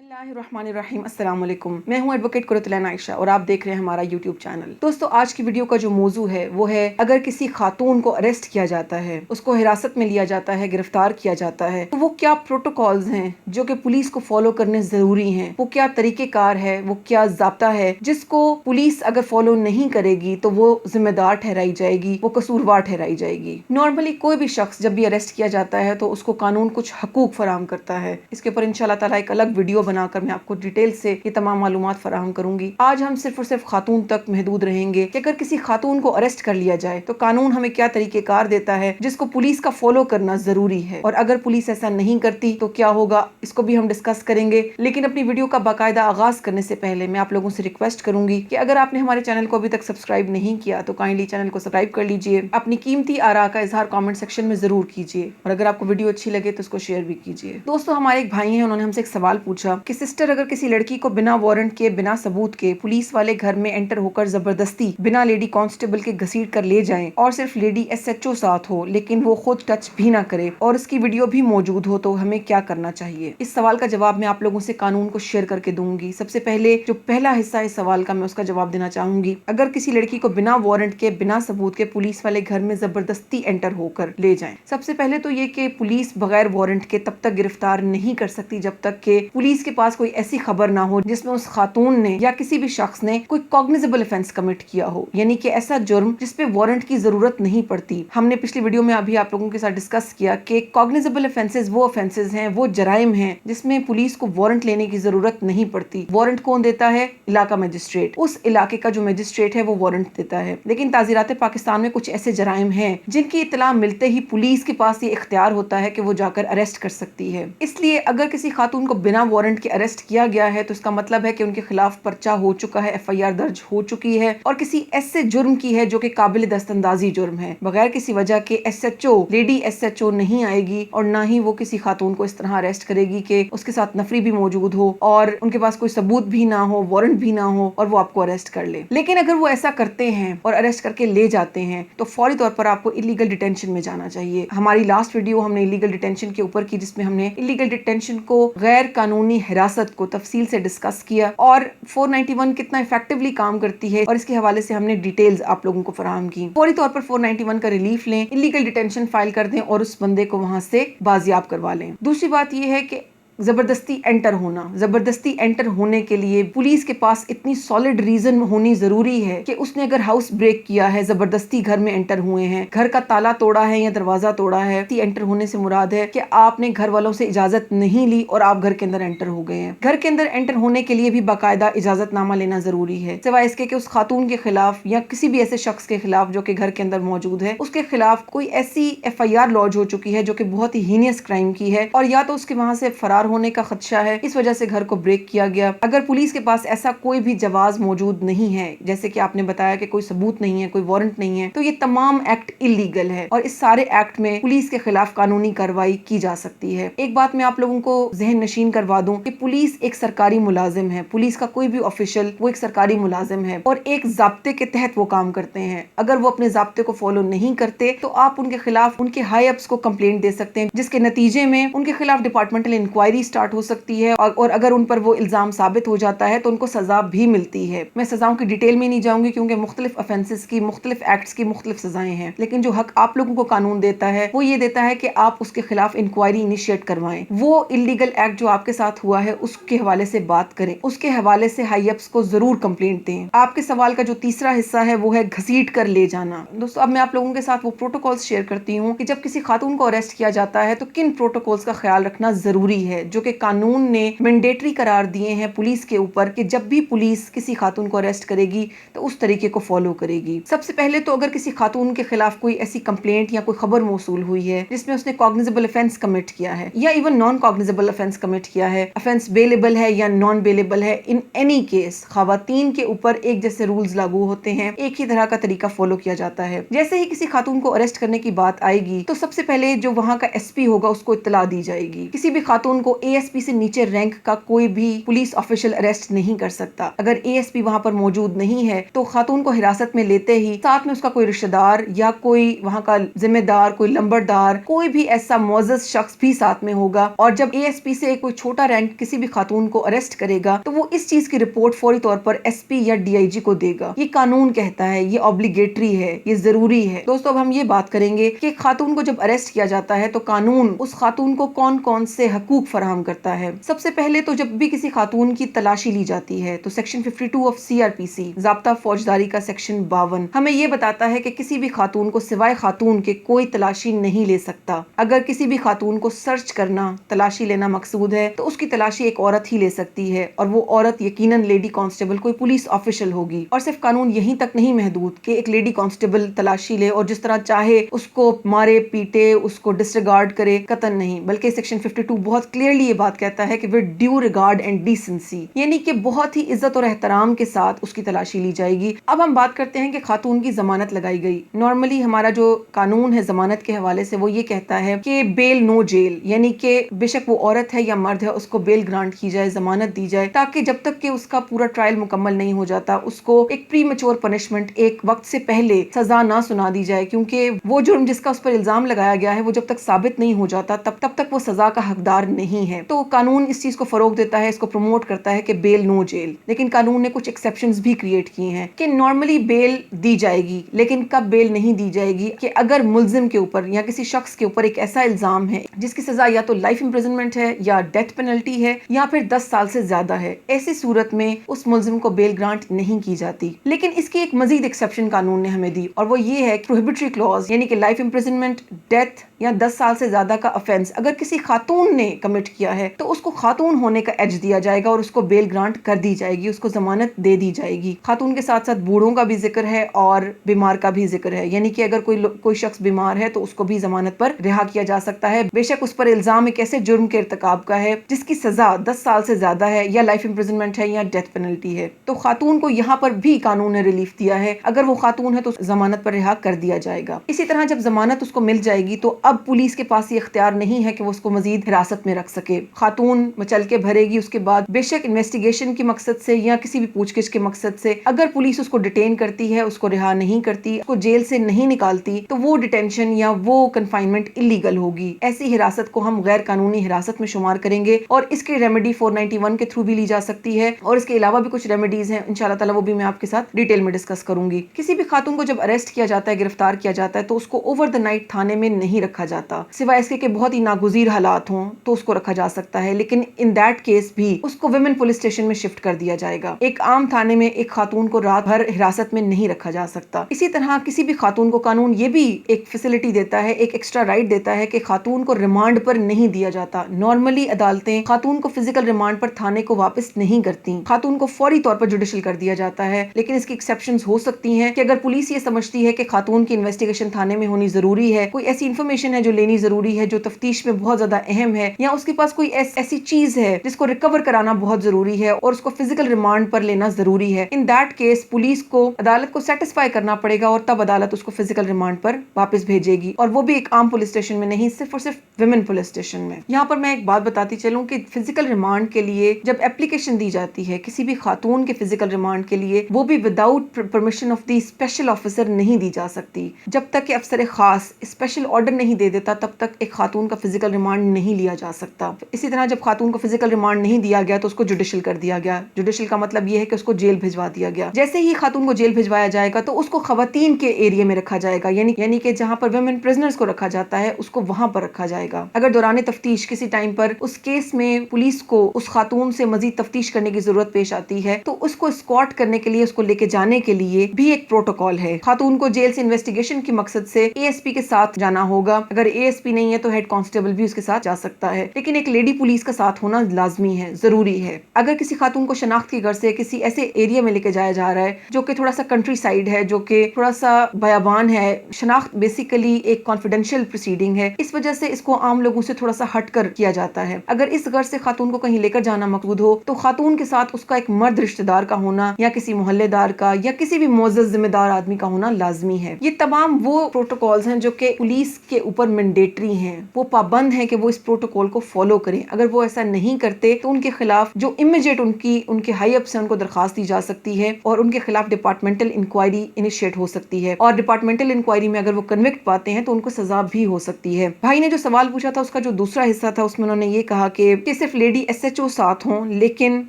बिस्मिल्लाहिर्रहमानिर्रहीम, अस्सलाम वालेकुम। मैं हूं एडवोकेट कुरतुलैन आयशा और आप देख रहे हैं हमारा यूट्यूब चैनल। दोस्तों, आज की वीडियो का जो मौजू है वो है अगर किसी खातून को अरेस्ट किया जाता है, उसको हिरासत में लिया जाता है, गिरफ्तार किया जाता है, तो वो क्या प्रोटोकॉल्स हैं जो कि पुलिस को फॉलो करने जरूरी हैं, वो क्या तरीकेकार है, वो क्या ज़ाब्ता है जिसको पुलिस अगर फॉलो नहीं करेगी तो वो जिम्मेदार ठहराई जाएगी, वो कसूरवार ठहराई जाएगी। नॉर्मली कोई भी शख्स जब भी अरेस्ट किया जाता है तो उसको कानून कुछ हकूक फराहम करता है। इसके ऊपर इंशाल्लाह ताला एक अलग वीडियो बनाकर मैं आपको डिटेल से ये तमाम मालूमात फराहम करूंगी। आज हम सिर्फ और सिर्फ खातून तक महदूद रहेंगे कि अगर किसी खातून को अरेस्ट कर लिया जाए तो कानून हमें क्या तरीकेकार देता है जिसको पुलिस का फॉलो करना जरूरी है, और अगर पुलिस ऐसा नहीं करती तो क्या होगा, इसको भी हम डिस्कस करेंगे। लेकिन अपनी वीडियो का बाकायदा आगाज करने से पहले मैं आप लोगों से रिक्वेस्ट करूंगी कि अगर आपने हमारे चैनल को अभी तक सब्सक्राइब नहीं किया तो काइंडली चैनल को सब्सक्राइब कर लीजिए, अपनी कीमती आरा का इजहार कमेंट सेक्शन में जरूर कीजिए, और अगर आपको वीडियो अच्छी लगे तो उसको शेयर भी कीजिए। दोस्तों, हमारे एक भाई हैं, उन्होंने हमसे एक सवाल पूछा कि सिस्टर, अगर किसी लड़की को बिना वारंट के, बिना सबूत के पुलिस वाले घर में एंटर होकर जबरदस्ती बिना लेडी कांस्टेबल के घसीट कर ले जाएं और सिर्फ लेडी एसएचओ साथ हो लेकिन वो खुद टच भी ना करे और उसकी वीडियो भी मौजूद हो, तो हमें क्या करना चाहिए? इस सवाल का जवाब मैं आप लोगों से कानून को शेयर करके दूंगी। सबसे पहले जो पहला हिस्सा इस सवाल का मैं उसका जवाब देना चाहूंगी। अगर किसी लड़की को बिना वारंट के, बिना सबूत के पुलिस वाले घर में जबरदस्ती एंटर होकर ले जाएं, सबसे पहले तो ये कि पुलिस बगैर वारंट के तब तक गिरफ्तार नहीं कर सकती जब तक कि पुलिस के पास कोई ऐसी खबर ना हो जिसमें उस खातून ने या किसी भी शख्स ने कोई कॉग्निजेबल ऑफेंस कमिट किया हो, यानी कि ऐसा जुर्म जिसपे वारंट की जरूरत नहीं पड़ती। हमने पिछली वीडियो में अभी आप लोगों के साथ डिस्कस किया कि कॉग्निजेबल ऑफेंसेस वो ऑफेंसेस हैं, वो जराइम हैं जिसमें पुलिस को वारंट लेने की जरूरत नहीं पड़ती। वारंट कौन देता है? इलाका मजिस्ट्रेट। उस इलाके का जो मजिस्ट्रेट है वो वारंट देता है। लेकिन ताज़ीरात पाकिस्तान में कुछ ऐसे जराइम हैं जिनकी इत्तला मिलते ही पुलिस के पास ये इख्तियार होता है कि वो जाकर अरेस्ट कर सकती है। इसलिए अगर किसी खातून को बिना वारंट के अरेस्ट किया गया है तो इसका मतलब है कि उनके खिलाफ पर्चा हो चुका है, एफआईआर दर्ज हो चुकी है और किसी ऐसे जुर्म की है जो कि काबिल दस्तंदाजी जुर्म है। बगैर किसी वजह के एसएचओ, लेडी एसएचओ नहीं आएगी और ना ही वो किसी खातून को इस तरह अरेस्ट करेगी कि उसके साथ नफरी भी मौजूद हो और उनके पास कोई सबूत भी ना हो, वारंट भी ना हो और वो आपको अरेस्ट कर ले। लेकिन अगर वो ऐसा करते हैं और अरेस्ट करके ले जाते हैं तो फौरी तौर पर आपको इलीगल डिटेंशन में जाना चाहिए। हमारी लास्ट वीडियो हमने इलीगल डिटेंशन के ऊपर की, जिसमें हमने इलीगल डिटेंशन को, गैर कानूनी हिरासत को तफसील से डिस्कस किया और 491 कितना इफेक्टिवली काम करती है और इसके हवाले से हमने डिटेल्स आप लोगों को फराहम की। फौरी तौर पर 491 का रिलीफ लें, इलीगल डिटेंशन फाइल कर दें और उस बंदे को वहां से बाजियाब करवा लें। दूसरी बात यह है कि जबरदस्ती एंटर होना, जबरदस्ती एंटर होने के लिए पुलिस के पास इतनी सॉलिड रीजन होनी जरूरी है कि उसने अगर हाउस ब्रेक किया है, जबरदस्ती घर में एंटर हुए हैं, घर का ताला तोड़ा है या दरवाजा तोड़ा है। एंटर होने से मुराद है कि आपने घर वालों से इजाजत नहीं ली और आप घर के अंदर एंटर हो गए हैं। घर के अंदर एंटर होने के लिए भी बाकायदा इजाजतनामा लेना जरूरी है, सिवाय इसके कि उस खातून के खिलाफ या किसी भी ऐसे शख्स के खिलाफ जो कि घर के अंदर मौजूद है, उसके खिलाफ कोई ऐसी एफआईआर लॉन्च हो चुकी है जो कि बहुत ही हीनियस क्राइम की है और या तो उसके वहां से फरार होने का खदशा है, इस वजह से घर को ब्रेक किया गया। अगर पुलिस के पास ऐसा कोई भी जवाज मौजूद नहीं है, जैसे कि आपने बताया कि कोई सबूत नहीं है, कोई वारंट नहीं है, तो ये तमाम एक्ट इलीगल है और इस सारे एक्ट में पुलिस के खिलाफ कानूनी कार्रवाई की जा सकती है। एक बात मैं आप लोगों को जहन नशीन करवा दूं कि पुलिस एक सरकारी मुलाजिम है। पुलिस का कोई भी ऑफिशियल वो एक सरकारी मुलाजिम है और एक जाब्ते के तहत वो काम करते हैं। अगर वो अपने जाब्ते को फॉलो नहीं करते तो आप उनके खिलाफ, उनके हाई अप्स को कंप्लेंट दे सकते हैं, जिसके नतीजे में उनके खिलाफ डिपार्टमेंटल इंक्वायरी स्टार्ट हो सकती है और अगर उन पर वो इल्जाम साबित हो जाता है तो उनको सजा भी मिलती है। मैं सजाओं की डिटेल में नहीं जाऊंगी क्योंकि मुख्तलिफ ऑफेंसेस की, मुख्तलिफ एक्ट्स की मुख्तलिफ सजाएं हैं, लेकिन जो हक आप लोगों को कानून देता है वो ये देता है कि आप उसके खिलाफ इंक्वायरी इनिशिएट करवाएं। वो इलीगल एक्ट जो आपके साथ हुआ है उसके हवाले से बात करें, उसके हवाले से हाई अप्स को जरूर कंप्लेंट दें। आपके सवाल का जो तीसरा हिस्सा है वो है घसीट कर ले जाना। दोस्तों, अब मैं आप लोगों के साथ वो प्रोटोकॉल्स शेयर करती हूँ कि जब किसी खातून को अरेस्ट किया जाता है तो किन प्रोटोकॉल्स का ख्याल रखना जरूरी है, जो कि कानून ने मैंडेटरी करार दिए हैं पुलिस के ऊपर कि जब भी पुलिस किसी खातून को अरेस्ट करेगी तो उस तरीके को फॉलो करेगी। सबसे पहले तो अगर किसी खातून के खिलाफ कोई ऐसी कंप्लेंट या कोई खबर मौसूल हुई है जिसमें उसने कॉग्निजेबल ऑफेंस कमिट किया है या even non cognizable offence commit किया है, ऑफेंस बेलेबल है या नॉन बेलेबल है, इन एनी केस खवातीन के ऊपर एक जैसे रूल्स लागू होते हैं, एक ही तरह का तरीका फॉलो किया जाता है। जैसे ही किसी खातून को अरेस्ट करने की बात आएगी तो सबसे पहले जो वहाँ का एसपी होगा उसको इत्तला दी जाएगी। किसी भी खातून को तो ASP से नीचे रैंक का कोई भी पुलिस ऑफिशियल अरेस्ट नहीं कर सकता। अगर ASP वहां पर मौजूद नहीं है तो खातून को हिरासत में लेते ही साथ में उसका कोई रिश्तेदार या कोई वहां का जिम्मेदार, कोई लंबरदार, कोई भी ऐसा मुअज़्ज़ज़ शख्स भी साथ में होगा। और जब ASP से कोई छोटा रैंक किसी भी खातून को अरेस्ट करेगा तो वो इस चीज की रिपोर्ट फौरी तौर पर SP या DIG को देगा। ये कानून कहता है, ये ऑब्लिगेटरी है, ये जरूरी है। दोस्तों अब हम ये बात करेंगे कि खातून को जब अरेस्ट किया जाता है तो कानून उस खातून को कौन कौन से हकूक फराहम करता है। सबसे पहले तो जब भी किसी खातून की तलाशी ली जाती है तो सेक्शन 52 ऑफ CRPC ज़ाब्ता फौजदारी का सेक्शन 52 हमें ये बताता है कि किसी भी खातून को सिवाय खातून के कोई तलाशी नहीं ले सकता। अगर किसी भी खातून को सर्च करना, तलाशी लेना मकसूद है तो उसकी तलाशी एक औरत ही ले सकती है और वो औरत यकीनन लेडी कांस्टेबल, कोई पुलिस ऑफिशियल होगी। और सिर्फ कानून यहीं तक नहीं महदूद कि एक लेडी कांस्टेबल तलाशी ले और जिस तरह चाहे उसको मारे पीटे, उसको डिसरिगार्ड करे, कतन नहीं। बल्कि सेक्शन 52 बहुत क्लियरली ये बात कहता है कि with due regard and decency, यानी कि बहुत ही इज्जत और एहतराम के साथ उसकी तलाशी ली जाएगी। अब हम बात करते हैं कि खातून की जमानत लगाई गई। नॉर्मली हमारा जो कानून है जमानत के हवाले से वो ये कहता है कि बेल नो जेल, यानी कि बेशक वो औरत है या मर्द है उसको बेल ग्रांट की जाए, जमानत दी जाए, ताकि जब तक कि उसका पूरा ट्रायल मुकम्मल नहीं हो जाता उसको एक प्री मैच्योर पनिशमेंट, एक वक्त से पहले सजा ना सुना दी जाए। क्योंकि वो जुर्म जिसका उस पर इल्जाम लगाया गया है वो जब तक साबित नहीं हो जाता तब तक वो सजा का हकदार नहीं है। तो कानून इस चीज को फरोग देता है, इसको प्रमोट करता है कि बेल नो जेल। लेकिन कानून ने कुछ एक्सेप्शंस भी क्रिएट किए हैं कि नॉर्मली बेल दी जाएगी, लेकिन कब बेल नहीं दी जाएगी कि अगर मुल्जिम के ऊपर या किसी शख्स के ऊपर एक ऐसा इल्जाम है जिसकी सजा या तो लाइफ इंप्रिजनमेंट है या डेथ पेनल्टी है या फिर 10 साल से ज्यादा है। ऐसी सूरत में उस मुल्जिम को बेल ग्रांट नहीं की जाती। लेकिन इसकी एक मजीद एक्सेप्शन कानून ने हमें दी और वो ये है प्रोहिबिटरी क्लॉज, यानी कि लाइफ इंप्रिजनमेंट, डेथ या 10 साल से ज्यादा का ऑफेंस अगर किसी खातून ने कमिट किया है तो उसको खातून होने का एज दिया जाएगा और उसको बेल ग्रांट कर दी जाएगी, उसको जमानत दे दी जाएगी। खातून के साथ साथ बूढ़ों का भी जिक्र है और बीमार का भी जिक्र है, यानी कि अगर कोई शख्स बीमार है तो उसको भी जमानत पर रिहा किया जा सकता है, बेशक उस पर इल्जाम एक ऐसे जुर्म के इर्तिकाब का है जिसकी सजा 10 साल से ज्यादा है या लाइफ इंप्रिजनमेंट है या डेथ पेनल्टी है। तो खातून को यहाँ पर भी कानून ने रिलीफ दिया है, अगर वो खातून है तो जमानत पर रिहा कर दिया जाएगा। इसी तरह जब जमानत उसको मिल जाएगी तो अब पुलिस के पास ये इख्तियार नहीं है कि वो उसको मजीद हिरासत में रख सके। खातून मचल के भरेगी उसके बाद, बेशक इन्वेस्टिगेशन के मकसद से या किसी भी पूछगिछ के मकसद से अगर पुलिस उसको डिटेन करती है, उसको रिहा नहीं करती, उसको जेल से नहीं निकालती तो वो डिटेंशन या वो कन्फाइनमेंट इलीगल होगी। ऐसी हिरासत को हम गैर कानूनी हिरासत में शुमार करेंगे और इसकी रेमेडी 491 के थ्रू भी ली जा सकती है और इसके अलावा भी कुछ रेमेडीज हैं, इंशाल्लाह ताला वो भी मैं आपके साथ डिटेल में डिस्कस करूंगी। किसी भी खातून को जब अरेस्ट किया जाता है, गिरफ्तार किया जाता है तो उसको ओवर द नाइट थाने में नहीं रखा जाता, सिवाय इसके कि बहुत ही नागुज़ीर हालात हों तो उसको रखा जा सकता है। लेकिन इन दैट केस भी उसको विमेन पुलिस स्टेशन में शिफ्ट कर दिया जाएगा। एक आम थाने में एक खातून को रात भर हिरासत में नहीं रखा जा सकता। इसी तरह किसी भी खातून को कानून ये भी एक फैसिलिटी देता है, एक एक्स्ट्रा राइट देता है कि खातून को रिमांड पर नहीं दिया जाता। नॉर्मली अदालतें खातून को फिजिकल रिमांड पर थाने को वापस नहीं करती, खातून को फौरी तौर पर जुडिशियल कर दिया जाता है। लेकिन इसकी एक्सेप्शंस हो सकती हैं कि अगर पुलिस ये समझती है कि खातून की इन्वेस्टिगेशन थाने में होनी जरूरी है, कोई ऐसी इन्फॉर्मेशन है जो लेनी जरूरी है, जो तफ्तीश में बहुत ज्यादा अहम है, या उसके पास कोई ऐसी चीज है जिसको रिकवर कराना बहुत जरूरी है और उसको फिजिकल रिमांड पर लेना जरूरी है, इन दैट केस पुलिस को अदालत को सेटिस्फाई करना पड़ेगा और तब अदालत उसको फिजिकल रिमांड पर वापस भेजेगी। और वो भी एक आम पुलिस स्टेशन में नहीं, सिर्फ और सिर्फ विमेन पुलिस स्टेशन में। यहाँ पर मैं एक बात बताती चलूं कि फिजिकल रिमांड के लिए जब एप्लीकेशन दी जाती है किसी भी खातून के फिजिकल रिमांड के लिए, वो भी without permission of the special officer नहीं दी जा सकती। जब तक कि अफसर खास स्पेशल ऑर्डर नहीं दे देता तब तक एक खातून का फिजिकल रिमांड नहीं लिया जा सकता। इसी तरह जब खातून को फिजिकल रिमांड नहीं दिया गया तो उसको जुडिशियल कर दिया गया। जुडिशियल का मतलब यह है कि उसको जेल भिजवा दिया गया। जैसे ही खातून को जेल भिजवाया जाएगा तो उसको खवातीन के एरिया में रखा जाएगा, यानी कि जहां पर वुमेन प्रिजनर्स को रखा जाता है उसको वहां पर रखा जाएगा। अगर दौरान तफ्तीश किसी टाइम पर उस केस में पुलिस को उस खातून से मजीद तफ्तीश करने की जरूरत पेश आती है तो उसको स्कॉट करने के लिए, उसको लेके जाने के लिए भी एक प्रोटोकॉल है। खातून को जेल से इन्वेस्टिगेशन के मकसद से ASP के साथ जाना होगा। अगर ASP नहीं है तो हेड कांस्टेबल भी उसके साथ जा सकता है, लेकिन एक लेडी पुलिस का साथ होना लाजमी है, जरूरी है। अगर किसी खातून को शनाख्त की गर्ज से किसी ऐसे एरिया में लेके जाया जा रहा है जो कि थोड़ा सा कंट्री साइड है, जो कि थोड़ा सा बयाबान है, शनाख्त बेसिकली एक कॉन्फिडेंशियल प्रोसीडिंग है, इस वजह से इसको आम लोगों से थोड़ा सा हट कर किया जाता है। अगर इस गर्ज से खातून को कहीं लेकर जाना मकसूद हो तो खातून के साथ उसका एक मर्द रिश्तेदार का होना या किसी मोहल्लेदार का या किसी भी मुअज़्ज़ज़ जिम्मेदार आदमी का होना लाजमी है। ये तमाम वो प्रोटोकॉल्स हैं जो कि पुलिस के ऊपर मैंडेटरी हैं, वो पाबंद हैं कि वो इस प्रोटोकॉल को फॉलो फॉलो करें। अगर वो ऐसा नहीं करते तो उनके खिलाफ जो इमीडिएट उनके हाई अप से उनको दरखास्त दी जा सकती है और उनके खिलाफ डिपार्टमेंटल इंक्वायरी इनिशिएट हो सकती है, और डिपार्टमेंटल इंक्वायरी में अगर वो कन्विक्ट पाते हैं तो उनको सजा भी हो सकती है। भाई ने जो सवाल पूछा था उसका जो दूसरा हिस्सा था उसमें उन्होंने ये कहा कि सिर्फ लेडी SHO साथ हों लेकिन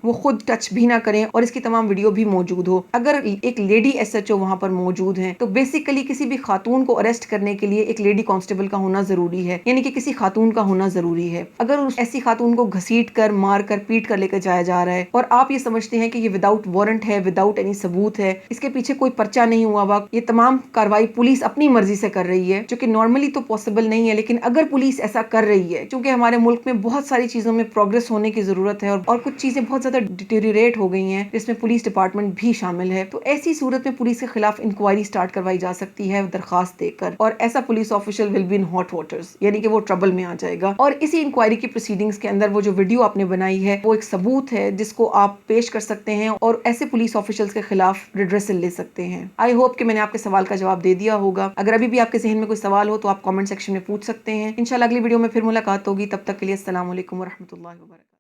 वो खुद टच भी ना करें और इसकी तमाम वीडियो भी मौजूद हो। अगर एक लेडी SHO वहां पर मौजूद है तो बेसिकली किसी भी खातून को अरेस्ट करने के लिए एक लेडी कांस्टेबल का होना जरूरी है, यानी कि किसी खातून का होना जरूरी है। अगर उस ऐसी खातून को घसीट कर, मार कर, पीट कर लेकर जाया जा रहा है और आप ये समझते हैं कि ये विदाउट वारंट है, विदाउट एनी सबूत है, इसके पीछे कोई पर्चा नहीं हुआ हुआ, ये तमाम कार्रवाई पुलिस अपनी मर्जी से कर रही है, जो कि नॉर्मली तो पॉसिबल नहीं है, लेकिन अगर पुलिस ऐसा कर रही है, क्योंकि हमारे मुल्क में बहुत सारी चीजों में प्रोग्रेस होने की जरूरत है और कुछ चीजें बहुत ज्यादा डिटेरियोरेट हो गई हैं जिसमें पुलिस डिपार्टमेंट भी शामिल है, तो ऐसी सूरत में पुलिस के खिलाफ इंक्वायरी स्टार्ट करवाई जा सकती है दरखास्त देकर, और ऐसा police official will be in hot waters, यानी कि वो ट्रबल में आ जाएगा। और इसी इंक्वायरी की प्रोसीडिंग्स के अंदर वो जो वीडियो आपने बनाई है वो एक सबूत है जिसको आप पेश कर सकते हैं और ऐसे पुलिस ऑफिशियल्स के खिलाफ रिड्रेसल ले सकते हैं। आई होप कि मैंने आपके सवाल का जवाब दे दिया होगा। अगर अभी भी आपके ज़हन में कोई सवाल हो तो आप कमेंट सेक्शन में पूछ सकते हैं। इंशाल्लाह अगली वीडियो में फिर मुलाकात होगी, तब तक के लिए अस्सलाम वालेकुम व रहमतुल्लाहि व बरकातहू।